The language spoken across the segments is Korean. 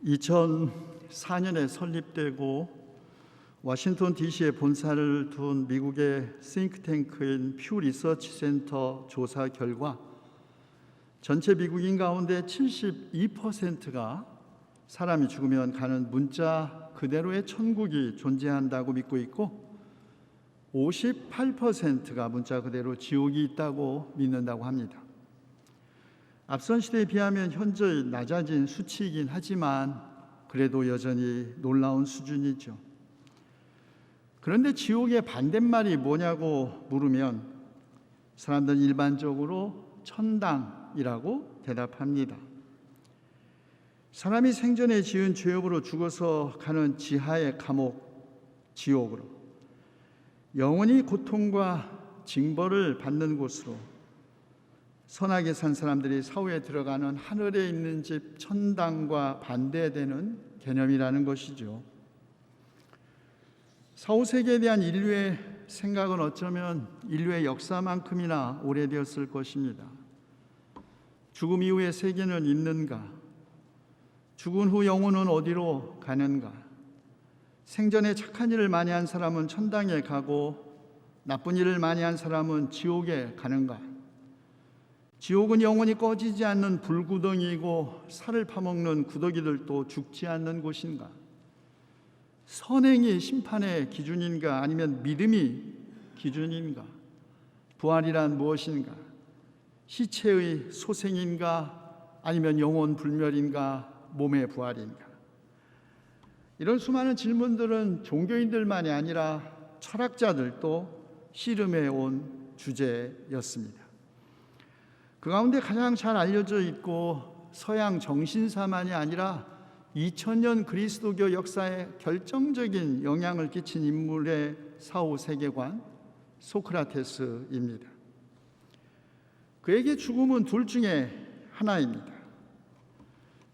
2004년에 설립되고 워싱턴 DC에 본사를 둔 미국의 싱크탱크인 퓨 리서치 센터 조사 결과 전체 미국인 가운데 72%가 사람이 죽으면 가는 문자 그대로의 천국이 존재한다고 믿고 있고 58%가 문자 그대로 지옥이 있다고 믿는다고 합니다. 앞선 시대에 비하면 현저히 낮아진 수치이긴 하지만 그래도 여전히 놀라운 수준이죠. 그런데 지옥의 반대말이 뭐냐고 물으면 사람들은 일반적으로 천당이라고 대답합니다. 사람이 생전에 지은 죄업으로 죽어서 가는 지하의 감옥, 지옥으로 영원히 고통과 징벌을 받는 곳으로 선하게 산 사람들이 사후에 들어가는 하늘에 있는 집 천당과 반대되는 개념이라는 것이죠. 사후 세계에 대한 인류의 생각은 어쩌면 인류의 역사만큼이나 오래되었을 것입니다. 죽음 이후의 세계는 있는가? 죽은 후 영혼은 어디로 가는가? 생전에 착한 일을 많이 한 사람은 천당에 가고 나쁜 일을 많이 한 사람은 지옥에 가는가? 지옥은 영원히 꺼지지 않는 불구덩이이고 살을 파먹는 구더기들도 죽지 않는 곳인가? 선행이 심판의 기준인가? 아니면 믿음이 기준인가? 부활이란 무엇인가? 시체의 소생인가? 아니면 영혼 불멸인가? 몸의 부활인가? 이런 수많은 질문들은 종교인들만이 아니라 철학자들도 씨름해 온 주제였습니다. 그 가운데 가장 잘 알려져 있고 서양 정신사만이 아니라 2000년 그리스도교 역사에 결정적인 영향을 끼친 인물의 사후 세계관 소크라테스입니다. 그에게 죽음은 둘 중에 하나입니다.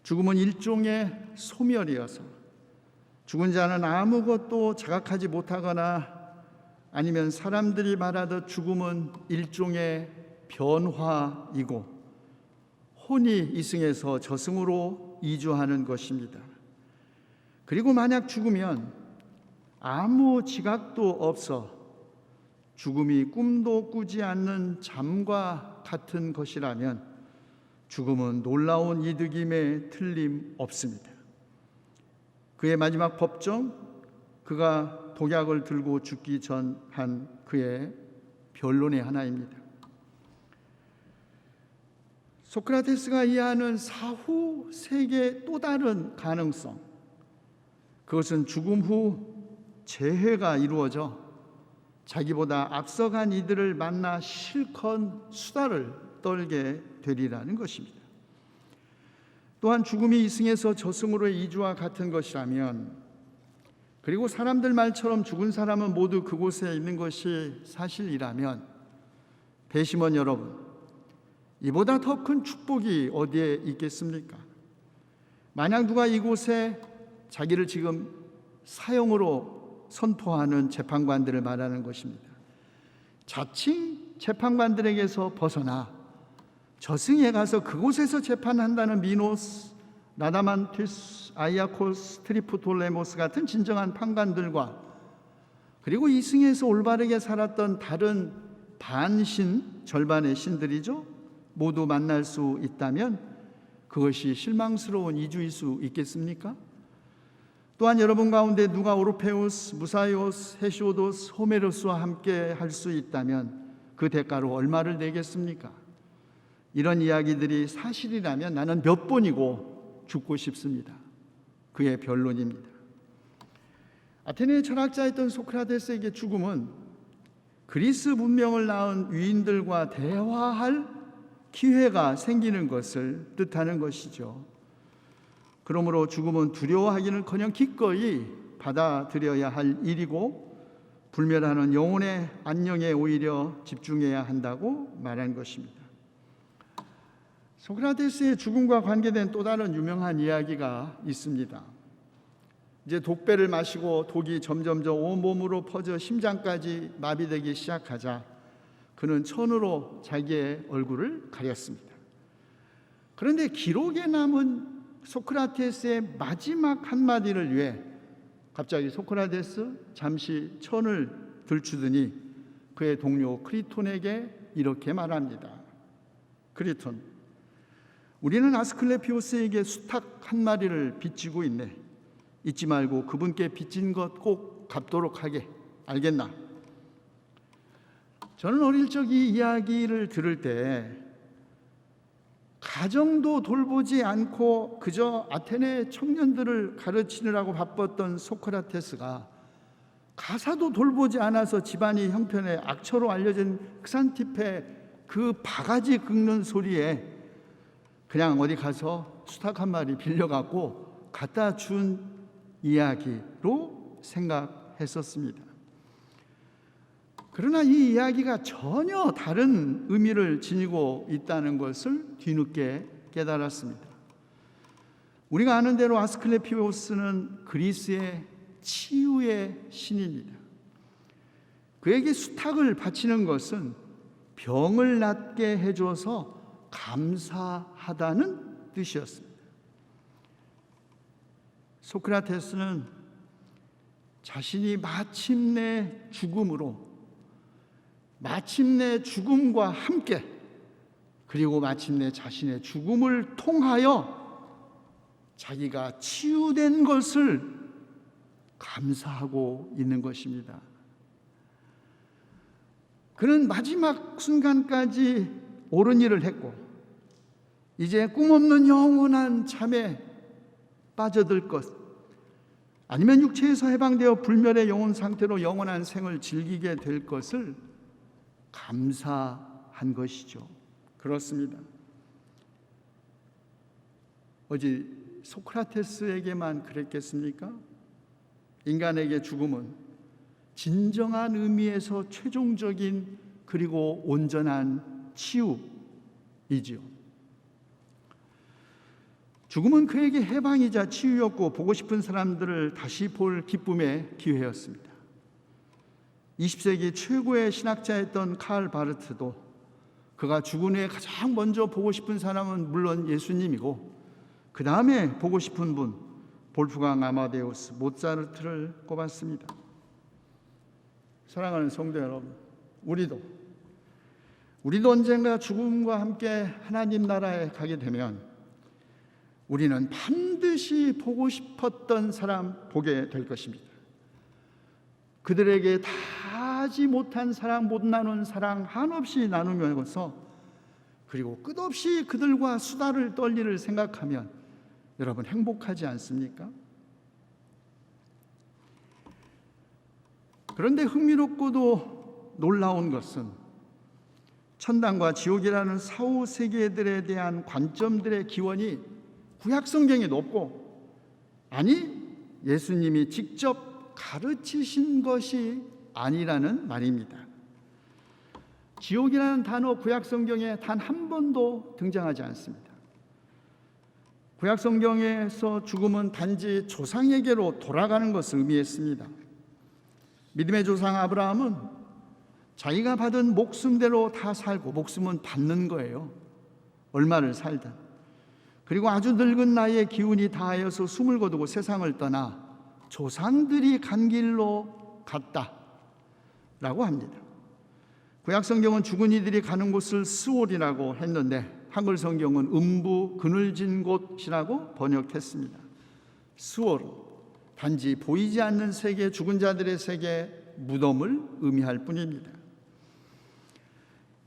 죽음은 일종의 소멸이어서 죽은 자는 아무것도 자각하지 못하거나 아니면 사람들이 말하듯 죽음은 일종의 변화이고 혼이 이승에서 저승으로 이주하는 것입니다. 그리고 만약 죽으면 아무 지각도 없어 죽음이 꿈도 꾸지 않는 잠과 같은 것이라면 죽음은 놀라운 이득임에 틀림없습니다. 그의 마지막 법정, 그가 독약을 들고 죽기 전 한 그의 변론의 하나입니다. 소크라테스가 이해하는 사후 세계의 또 다른 가능성, 그것은 죽음 후 재회가 이루어져 자기보다 앞서간 이들을 만나 실컷 수다를 떨게 되리라는 것입니다. 또한 죽음이 이승에서 저승으로의 이주와 같은 것이라면, 그리고 사람들 말처럼 죽은 사람은 모두 그곳에 있는 것이 사실이라면, 배심원 여러분, 이보다 더 큰 축복이 어디에 있겠습니까? 만약 누가 이곳에 자기를 지금 사형으로 선포하는 재판관들을 말하는 것입니다. 자칭 재판관들에게서 벗어나 저승에 가서 그곳에서 재판한다는 미노스, 라다만티스, 아이아코스, 트리프톨레모스 같은 진정한 판관들과 그리고 이승에서 올바르게 살았던 다른 반신, 절반의 신들이죠, 모두 만날 수 있다면 그것이 실망스러운 이주일 수 있겠습니까? 또한 여러분 가운데 누가 오르페우스, 무사이오스, 헤시오도스, 호메로스와 함께 할 수 있다면 그 대가로 얼마를 내겠습니까? 이런 이야기들이 사실이라면 나는 몇 번이고 죽고 싶습니다. 그의 변론입니다. 아테네의 철학자였던 소크라테스에게 죽음은 그리스 문명을 낳은 위인들과 대화할 기회가 생기는 것을 뜻하는 것이죠. 그러므로 죽음은 두려워하기는커녕 기꺼이 받아들여야 할 일이고 불멸하는 영혼의 안녕에 오히려 집중해야 한다고 말한 것입니다. 소크라테스의 죽음과 관계된 또 다른 유명한 이야기가 있습니다. 이제 독배를 마시고 독이 점점점 온몸으로 퍼져 심장까지 마비되기 시작하자 그는 천으로 자기의 얼굴을 가렸습니다. 그런데 기록에 남은 소크라테스의 마지막 한마디를 위해 갑자기 소크라테스 잠시 천을 들추더니 그의 동료 크리톤에게 이렇게 말합니다. 크리톤, 우리는 아스클레피오스에게 수탉 한 마리를 빚지고 있네. 잊지 말고 그분께 빚진 것 꼭 갚도록 하게. 알겠나? 저는 어릴 적 이 이야기를 들을 때 가정도 돌보지 않고 그저 아테네 청년들을 가르치느라고 바빴던 소크라테스가 가사도 돌보지 않아서 집안이 형편에 악처로 알려진 크산티페 그 바가지 긁는 소리에 그냥 어디 가서 수탉 한 마리 빌려갖고 갖다 준 이야기로 생각했었습니다. 그러나 이 이야기가 전혀 다른 의미를 지니고 있다는 것을 뒤늦게 깨달았습니다. 우리가 아는 대로 아스클레피오스는 그리스의 치유의 신입니다. 그에게 수탉을 바치는 것은 병을 낫게 해줘서 감사하다는 뜻이었습니다. 소크라테스는 자신이 마침내 죽음과 함께 그리고 마침내 자신의 죽음을 통하여 자기가 치유된 것을 감사하고 있는 것입니다. 그는 마지막 순간까지 옳은 일을 했고 이제 꿈없는 영원한 잠에 빠져들 것, 아니면 육체에서 해방되어 불멸의 영혼 상태로 영원한 생을 즐기게 될 것을 감사한 것이죠. 그렇습니다. 어제 소크라테스에게만 그랬겠습니까? 인간에게 죽음은 진정한 의미에서 최종적인 그리고 온전한 치유이지요. 죽음은 그에게 해방이자 치유였고 보고 싶은 사람들을 다시 볼 기쁨의 기회였습니다. 20세기 최고의 신학자였던 칼 바르트도 그가 죽은 후에 가장 먼저 보고 싶은 사람은 물론 예수님이고 그 다음에 보고 싶은 분 볼프강 아마데우스 모차르트를 꼽았습니다. 사랑하는 성도 여러분, 우리도 언젠가 죽음과 함께 하나님 나라에 가게 되면 우리는 반드시 보고 싶었던 사람 보게 될 것입니다. 그들에게 다 하지 못한 사랑, 못 나눈 사랑 한없이 나누면서 그리고 끝없이 그들과 수다를 떨 일을 생각하면 여러분 행복하지 않습니까? 그런데 흥미롭고도 놀라운 것은 천당과 지옥이라는 사후 세계들에 대한 관점들의 기원이 구약 성경에 높고, 아니 예수님이 직접 가르치신 것이 아니라는 말입니다. 지옥이라는 단어 구약 성경에 단 한 번도 등장하지 않습니다. 구약 성경에서 죽음은 단지 조상에게로 돌아가는 것을 의미했습니다. 믿음의 조상 아브라함은 자기가 받은 목숨대로 다 살고, 목숨은 받는 거예요. 얼마를 살든. 그리고 아주 늙은 나이에 기운이 다하여서 숨을 거두고 세상을 떠나 조상들이 간 길로 갔다라고 합니다. 구약 성경은 죽은 이들이 가는 곳을 스올이라고 했는데 한글 성경은 음부 그늘진 곳이라고 번역했습니다. 스올은 단지 보이지 않는 세계, 죽은 자들의 세계, 무덤을 의미할 뿐입니다.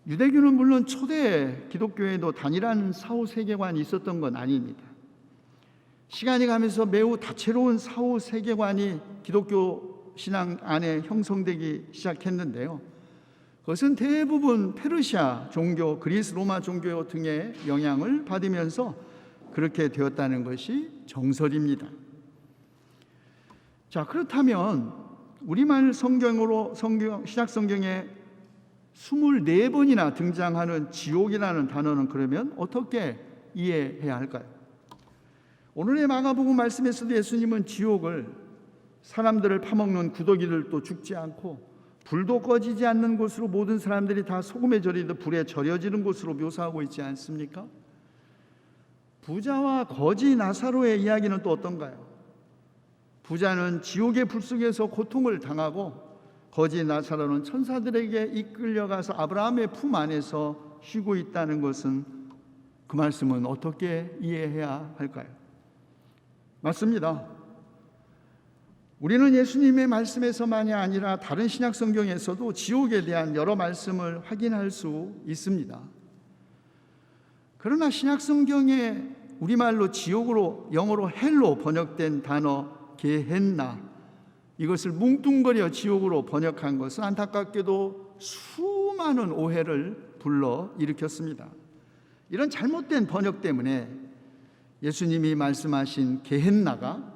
유대교는 물론 초대 기독교에도 단일한 사후 세계관이 있었던 건 아닙니다. 시간이 가면서 매우 다채로운 사후 세계관이 기독교 신앙 안에 형성되기 시작했는데요. 그것은 대부분 페르시아 종교, 그리스 로마 종교 등의 영향을 받으면서 그렇게 되었다는 것이 정설입니다. 자, 그렇다면 우리말 성경으로 신약 성경에 24번이나 등장하는 지옥이라는 단어는 그러면 어떻게 이해해야 할까요? 오늘의 마가복음 말씀에서도 예수님은 지옥을 사람들을 파먹는 구더기들도 죽지 않고 불도 꺼지지 않는 곳으로 모든 사람들이 다 소금에 절이듯 불에 절여지는 곳으로 묘사하고 있지 않습니까? 부자와 거지 나사로의 이야기는 또 어떤가요? 부자는 지옥의 불 속에서 고통을 당하고 거지 나사로는 천사들에게 이끌려가서 아브라함의 품 안에서 쉬고 있다는 것은, 그 말씀은 어떻게 이해해야 할까요? 맞습니다. 우리는 예수님의 말씀에서만이 아니라 다른 신약 성경에서도 지옥에 대한 여러 말씀을 확인할 수 있습니다. 그러나 신약 성경에 우리말로 지옥으로, 영어로 헬로 번역된 단어 게헨나, 이것을 뭉뚱거려 지옥으로 번역한 것은 안타깝게도 수많은 오해를 불러 일으켰습니다. 이런 잘못된 번역 때문에 예수님이 말씀하신 게헨나가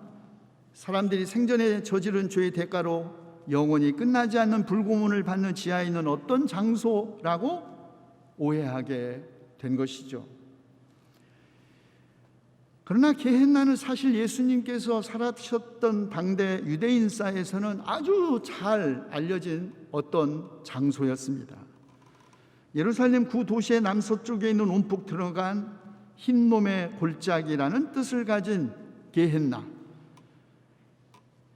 사람들이 생전에 저지른 죄의 대가로 영원히 끝나지 않는 불고문을 받는 지하에 있는 어떤 장소라고 오해하게 된 것이죠. 그러나 게헨나는 사실 예수님께서 살아셨던 당대 유대인사에서는 아주 잘 알려진 어떤 장소였습니다. 예루살렘 구도시의 남서쪽에 있는 움푹 들어간 흰놈의 골짜기라는 뜻을 가진 게헨나,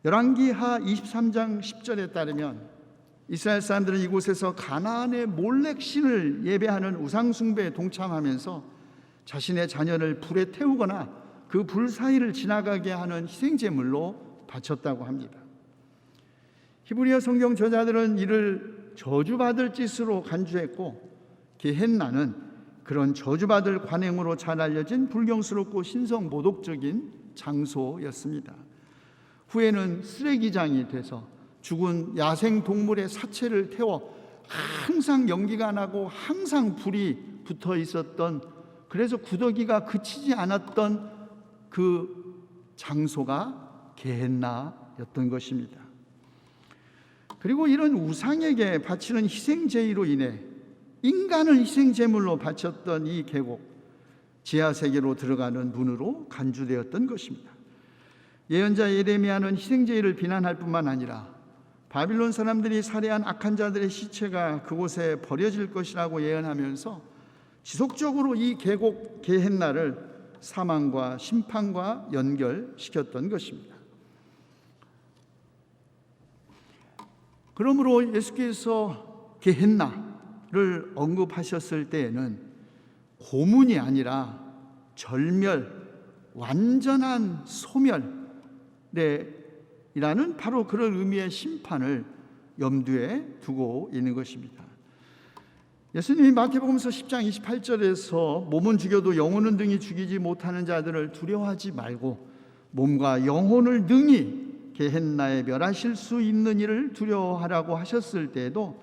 열왕기하 23장 10절에 따르면 이스라엘 사람들은 이곳에서 가나안의 몰렉 신을 예배하는 우상 숭배에 동참하면서 자신의 자녀를 불에 태우거나 그 불 사이를 지나가게 하는 희생제물로 바쳤다고 합니다. 히브리어 성경 저자들은 이를 저주받을 짓으로 간주했고, 게헨나는 그런 저주받을 관행으로 잘 알려진 불경스럽고 신성 모독적인 장소였습니다. 후에는 쓰레기장이 돼서 죽은 야생 동물의 사체를 태워 항상 연기가 나고 항상 불이 붙어 있었던, 그래서 구더기가 그치지 않았던 그 장소가 게헨나였던 것입니다. 그리고 이런 우상에게 바치는 희생제의로 인해 인간을 희생제물로 바쳤던 이 계곡, 지하세계로 들어가는 문으로 간주되었던 것입니다. 예언자 예레미야는 희생제의를 비난할 뿐만 아니라 바빌론 사람들이 살해한 악한 자들의 시체가 그곳에 버려질 것이라고 예언하면서 지속적으로 이 계곡 게헨나를 사망과 심판과 연결시켰던 것입니다. 그러므로 예수께서 게헨나를 언급하셨을 때에는 고문이 아니라 절멸, 완전한 소멸이라는 바로 그런 의미의 심판을 염두에 두고 있는 것입니다. 예수님이 마태복음서 10장 28절에서 몸은 죽여도 영혼은 능히 죽이지 못하는 자들을 두려워하지 말고 몸과 영혼을 능히 게헨나에 멸하실 수 있는 일을 두려워하라고 하셨을 때에도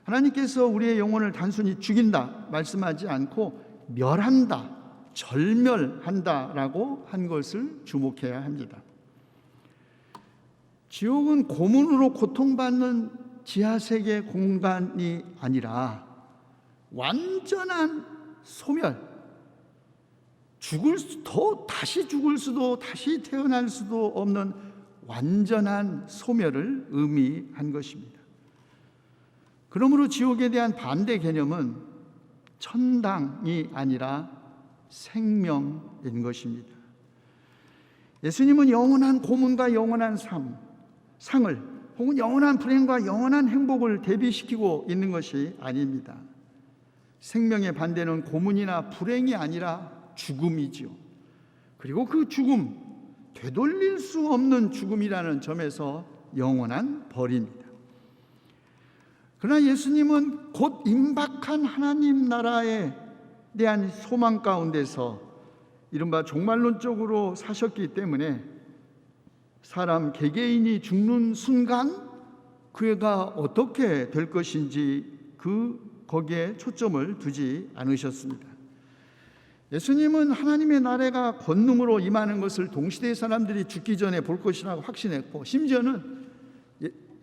하나님께서 우리의 영혼을 단순히 죽인다 말씀하지 않고 멸한다, 절멸한다라고 한 것을 주목해야 합니다. 지옥은 고문으로 고통받는 지하세계 공간이 아니라 완전한 소멸, 다시 죽을 수도 다시 태어날 수도 없는 완전한 소멸을 의미한 것입니다. 그러므로 지옥에 대한 반대 개념은 천당이 아니라 생명인 것입니다. 예수님은 영원한 고문과 영원한 상을 혹은 영원한 불행과 영원한 행복을 대비시키고 있는 것이 아닙니다. 생명의 반대는 고문이나 불행이 아니라 죽음이지요. 그리고 그 죽음, 되돌릴 수 없는 죽음이라는 점에서 영원한 벌입니다. 그러나 예수님은 곧 임박한 하나님 나라에 대한 소망 가운데서 이른바 종말론적으로 사셨기 때문에 사람 개개인이 죽는 순간 그가 어떻게 될 것인지 거기에 초점을 두지 않으셨습니다. 예수님은 하나님의 나라가 권능으로 임하는 것을 동시대의 사람들이 죽기 전에 볼 것이라고 확신했고, 심지어는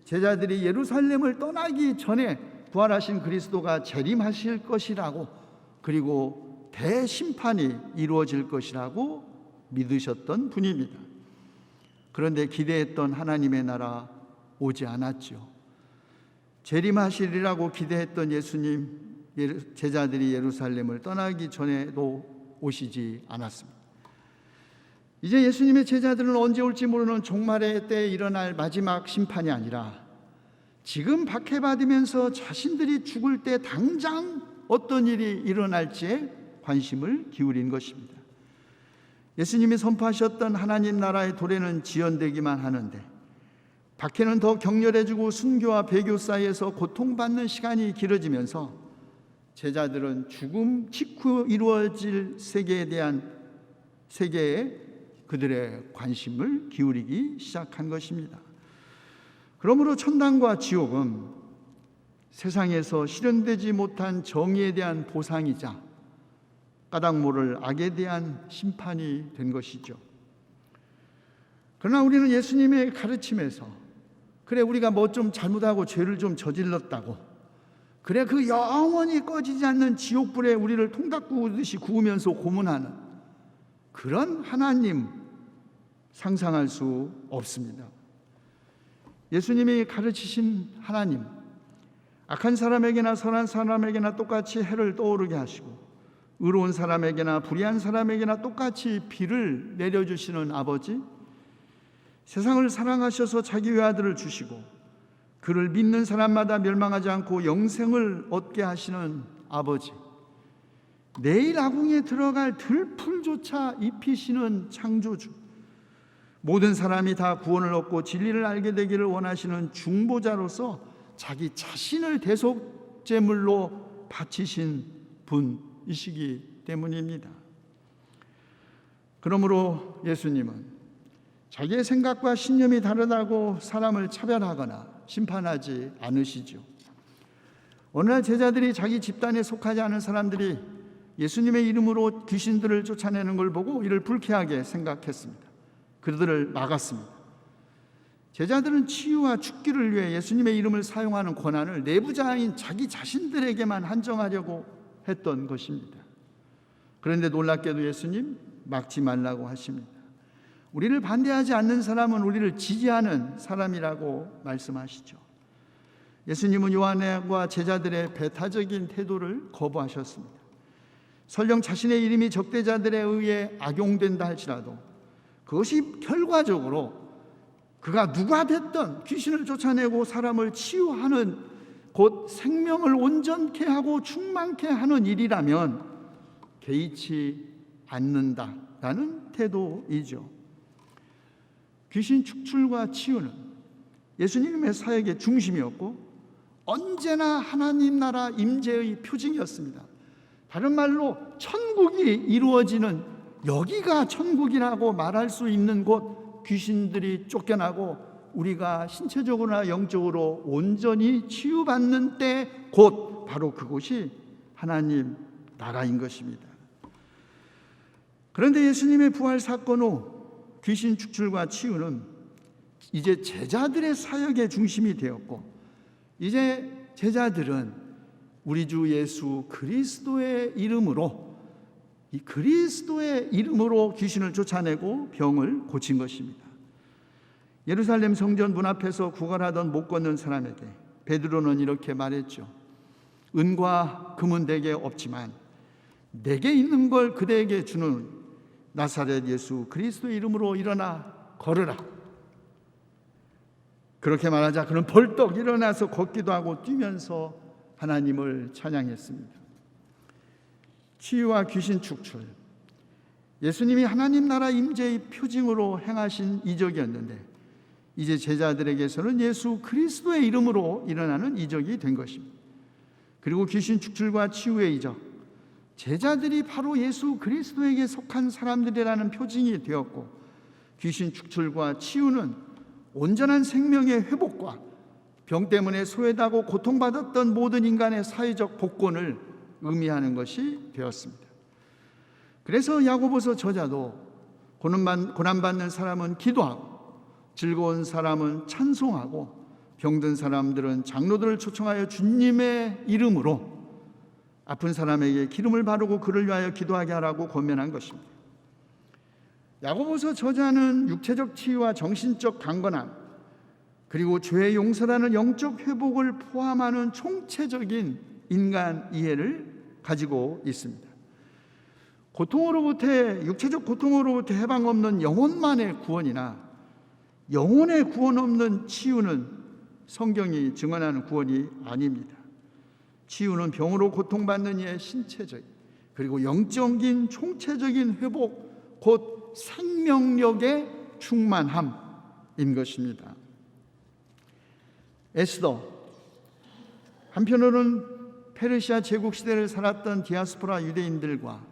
제자들이 예루살렘을 떠나기 전에 부활하신 그리스도가 재림하실 것이라고, 그리고 대심판이 이루어질 것이라고 믿으셨던 분입니다. 그런데 기대했던 하나님의 나라 오지 않았죠. 재림하시리라고 기대했던 예수님, 제자들이 예루살렘을 떠나기 전에도 오시지 않았습니다. 이제 예수님의 제자들은 언제 올지 모르는 종말의 때에 일어날 마지막 심판이 아니라 지금 박해받으면서 자신들이 죽을 때 당장 어떤 일이 일어날지에 관심을 기울인 것입니다. 예수님이 선포하셨던 하나님 나라의 도래는 지연되기만 하는데 박해는 더 격렬해지고 순교와 배교 사이에서 고통받는 시간이 길어지면서 제자들은 죽음 직후 이루어질 세계에 그들의 관심을 기울이기 시작한 것입니다. 그러므로 천당과 지옥은 세상에서 실현되지 못한 정의에 대한 보상이자 까닭 모를 악에 대한 심판이 된 것이죠. 그러나 우리는 예수님의 가르침에서 그래 우리가 뭐 좀 잘못하고 죄를 좀 저질렀다고 그래 그 영원히 꺼지지 않는 지옥불에 우리를 통닭 구우듯이 구우면서 고문하는 그런 하나님 상상할 수 없습니다. 예수님이 가르치신 하나님, 악한 사람에게나 선한 사람에게나 똑같이 해를 떠오르게 하시고 의로운 사람에게나 불의한 사람에게나 똑같이 비를 내려주시는 아버지, 세상을 사랑하셔서 자기 외아들을 주시고 그를 믿는 사람마다 멸망하지 않고 영생을 얻게 하시는 아버지, 내일 아궁이에 들어갈 들풀조차 입히시는 창조주, 모든 사람이 다 구원을 얻고 진리를 알게 되기를 원하시는 중보자로서 자기 자신을 대속제물로 바치신 분이시기 때문입니다. 그러므로 예수님은 자기의 생각과 신념이 다르다고 사람을 차별하거나 심판하지 않으시죠. 어느 날 제자들이 자기 집단에 속하지 않은 사람들이 예수님의 이름으로 귀신들을 쫓아내는 걸 보고 이를 불쾌하게 생각했습니다. 그들을 막았습니다. 제자들은 치유와 죽기를 위해 예수님의 이름을 사용하는 권한을 내부자인 자기 자신들에게만 한정하려고 했던 것입니다. 그런데 놀랍게도 예수님 막지 말라고 하십니다. 우리를 반대하지 않는 사람은 우리를 지지하는 사람이라고 말씀하시죠. 예수님은 요한과 제자들의 배타적인 태도를 거부하셨습니다. 설령 자신의 이름이 적대자들에 의해 악용된다 할지라도 그것이 결과적으로 그가 누가 됐든 귀신을 쫓아내고 사람을 치유하는 곧 생명을 온전케 하고 충만케 하는 일이라면 개의치 않는다라는 태도이죠. 귀신 축출과 치유는 예수님의 사역의 중심이었고 언제나 하나님 나라 임재의 표징이었습니다. 다른 말로 천국이 이루어지는 여기가 천국이라고 말할 수 있는 곳, 귀신들이 쫓겨나고 우리가 신체적으로나 영적으로 온전히 치유받는 때 곧 바로 그곳이 하나님 나라인 것입니다. 그런데 예수님의 부활 사건 후 귀신 축출과 치유는 이제 제자들의 사역의 중심이 되었고 이제 제자들은 우리 주 예수 그리스도의 이름으로 이 그리스도의 이름으로 귀신을 쫓아내고 병을 고친 것입니다. 예루살렘 성전 문 앞에서 구걸하던 못 걷는 사람에게 베드로는 이렇게 말했죠. 은과 금은 내게 없지만 내게 있는 걸 그대에게 주는 나사렛 예수 그리스도의 이름으로 일어나 걸으라. 그렇게 말하자 그는 벌떡 일어나서 걷기도 하고 뛰면서 하나님을 찬양했습니다. 치유와 귀신 축출, 예수님이 하나님 나라 임재의 표징으로 행하신 이적이었는데 이제 제자들에게서는 예수 그리스도의 이름으로 일어나는 이적이 된 것입니다. 그리고 귀신 축출과 치유의 이적, 제자들이 바로 예수 그리스도에게 속한 사람들이라는 표징이 되었고 귀신 축출과 치유는 온전한 생명의 회복과 병 때문에 소외되고 고통받았던 모든 인간의 사회적 복권을 의미하는 것이 되었습니다. 그래서 야고보서 저자도 고난받는 사람은 기도하고 즐거운 사람은 찬송하고 병든 사람들은 장로들을 초청하여 주님의 이름으로 아픈 사람에게 기름을 바르고 그를 위하여 기도하게 하라고 권면한 것입니다. 야고보서 저자는 육체적 치유와 정신적 강건함 그리고 죄의 용서라는 영적 회복을 포함하는 총체적인 인간 이해를 가지고 있습니다. 육체적 고통으로부터 해방 없는 영혼만의 구원이나 영혼의 구원 없는 치유는 성경이 증언하는 구원이 아닙니다. 치유는 병으로 고통받는 이의 신체적 그리고 영적인 총체적인 회복, 곧 생명력의 충만함인 것입니다. 에스더, 한편으로는 페르시아 제국 시대를 살았던 디아스포라 유대인들과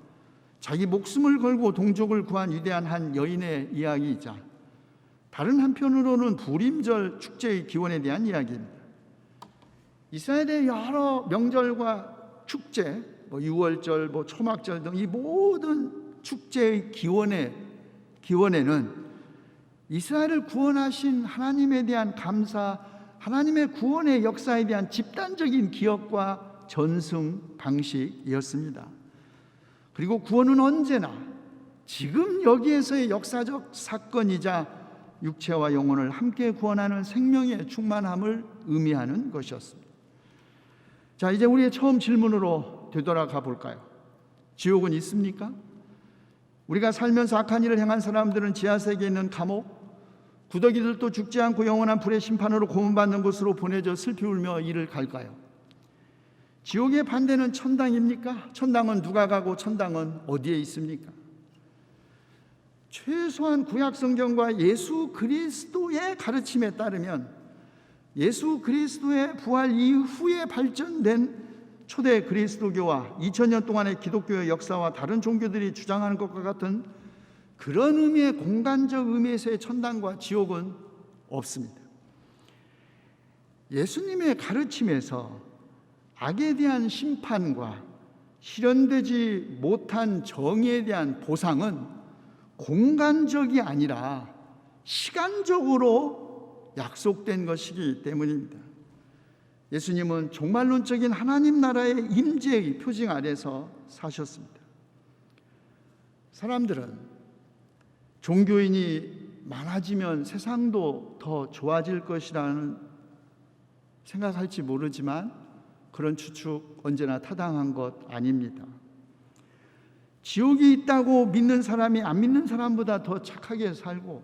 자기 목숨을 걸고 동족을 구한 위대한 한 여인의 이야기이자, 다른 한편으로는 부림절 축제의 기원에 대한 이야기입니다. 이스라엘의 여러 명절과 축제, 유월절, 초막절 등 이 모든 축제의 기원에는 이스라엘을 구원하신 하나님에 대한 감사, 하나님의 구원의 역사에 대한 집단적인 기억과 전승 방식이었습니다. 그리고 구원은 언제나 지금 여기에서의 역사적 사건이자 육체와 영혼을 함께 구원하는 생명의 충만함을 의미하는 것이었습니다. 자, 이제 우리의 처음 질문으로 되돌아가 볼까요? 지옥은 있습니까? 우리가 살면서 악한 일을 행한 사람들은 지하세계에 있는 감옥, 구더기들도 죽지 않고 영원한 불의 심판으로 고문받는 곳으로 보내져 슬피 울며 이를 갈까요? 지옥의 반대는 천당입니까? 천당은 누가 가고 천당은 어디에 있습니까? 최소한 구약 성경과 예수 그리스도의 가르침에 따르면 예수 그리스도의 부활 이후에 발전된 초대 그리스도교와 2000년 동안의 기독교의 역사와 다른 종교들이 주장하는 것과 같은 그런 의미의 공간적 의미에서의 천당과 지옥은 없습니다. 예수님의 가르침에서 악에 대한 심판과 실현되지 못한 정의에 대한 보상은 공간적이 아니라 시간적으로 약속된 것이기 때문입니다. 예수님은 종말론적인 하나님 나라의 임재의 표징 아래서 사셨습니다. 사람들은 종교인이 많아지면 세상도 더 좋아질 것이라는 생각할지 모르지만 그런 추측 언제나 타당한 것 아닙니다. 지옥이 있다고 믿는 사람이 안 믿는 사람보다 더 착하게 살고,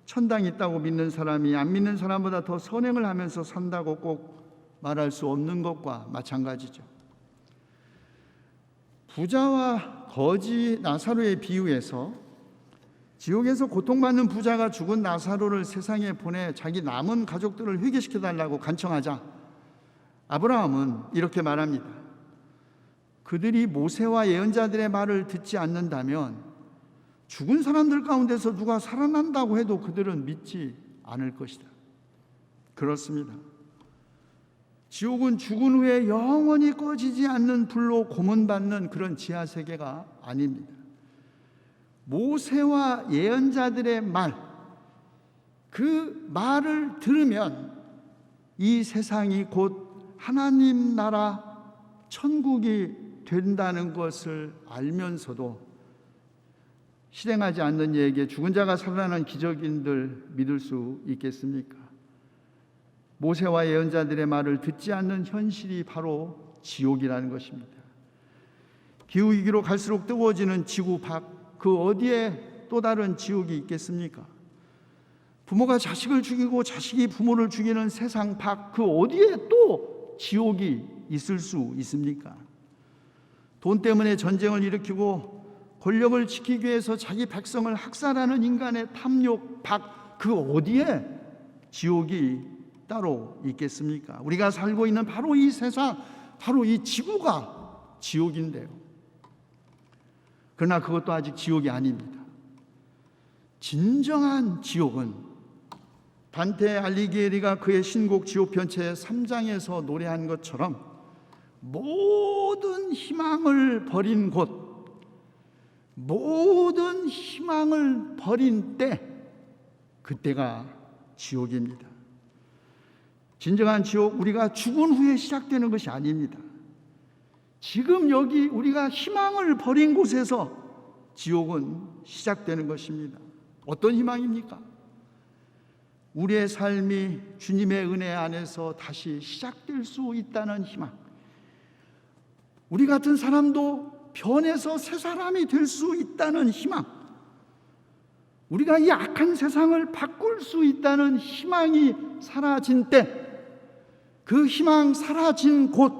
천당이 있다고 믿는 사람이 안 믿는 사람보다 더 선행을 하면서 산다고 꼭 말할 수 없는 것과 마찬가지죠. 부자와 거지 나사로의 비유에서 지옥에서 고통받는 부자가 죽은 나사로를 세상에 보내 자기 남은 가족들을 회개시켜 달라고 간청하자 아브라함은 이렇게 말합니다. 그들이 모세와 예언자들의 말을 듣지 않는다면 죽은 사람들 가운데서 누가 살아난다고 해도 그들은 믿지 않을 것이다. 그렇습니다. 지옥은 죽은 후에 영원히 꺼지지 않는 불로 고문받는 그런 지하세계가 아닙니다. 모세와 예언자들의 말, 그 말을 들으면 이 세상이 곧 하나님 나라 천국이 된다는 것을 알면서도 실행하지 않는 이에게 죽은 자가 살아나는 기적인들 믿을 수 있겠습니까? 모세와 예언자들의 말을 듣지 않는 현실이 바로 지옥이라는 것입니다. 기후위기로 갈수록 뜨거워지는 지구 밖, 그 어디에 또 다른 지옥이 있겠습니까? 부모가 자식을 죽이고 자식이 부모를 죽이는 세상 밖, 그 어디에 또 지옥이 있을 수 있습니까? 돈 때문에 전쟁을 일으키고 권력을 지키기 위해서 자기 백성을 학살하는 인간의 탐욕 밖, 그 어디에 지옥이 따로 있겠습니까? 우리가 살고 있는 바로 이 세상, 바로 이 지구가 지옥인데요. 그러나 그것도 아직 지옥이 아닙니다. 진정한 지옥은 단테 알리기에리가 그의 신곡 지옥편체 3장에서 노래한 것처럼 모든 희망을 버린 곳, 모든 희망을 버린 때, 그때가 지옥입니다. 진정한 지옥, 우리가 죽은 후에 시작되는 것이 아닙니다. 지금 여기 우리가 희망을 버린 곳에서 지옥은 시작되는 것입니다. 어떤 희망입니까? 우리의 삶이 주님의 은혜 안에서 다시 시작될 수 있다는 희망. 우리 같은 사람도 변해서 새 사람이 될 수 있다는 희망, 우리가 이 악한 세상을 바꿀 수 있다는 희망이 사라진 때, 그 희망 사라진 곳,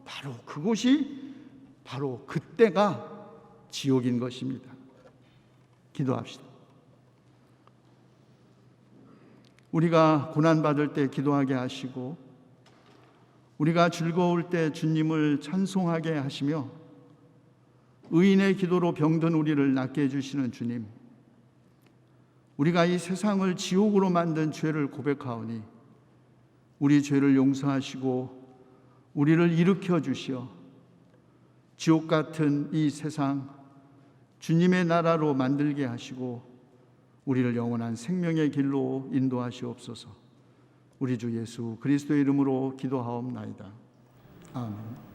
바로 그곳이 바로 그때가 지옥인 것입니다. 기도합시다. 우리가 고난받을 때 기도하게 하시고, 우리가 즐거울 때 주님을 찬송하게 하시며, 의인의 기도로 병든 우리를 낫게 해주시는 주님, 우리가 이 세상을 지옥으로 만든 죄를 고백하오니 우리 죄를 용서하시고 우리를 일으켜 주시어 지옥 같은 이 세상 주님의 나라로 만들게 하시고 우리를 영원한 생명의 길로 인도하시옵소서. 우리 주 예수 그리스도의 이름으로 기도하옵나이다. 아멘.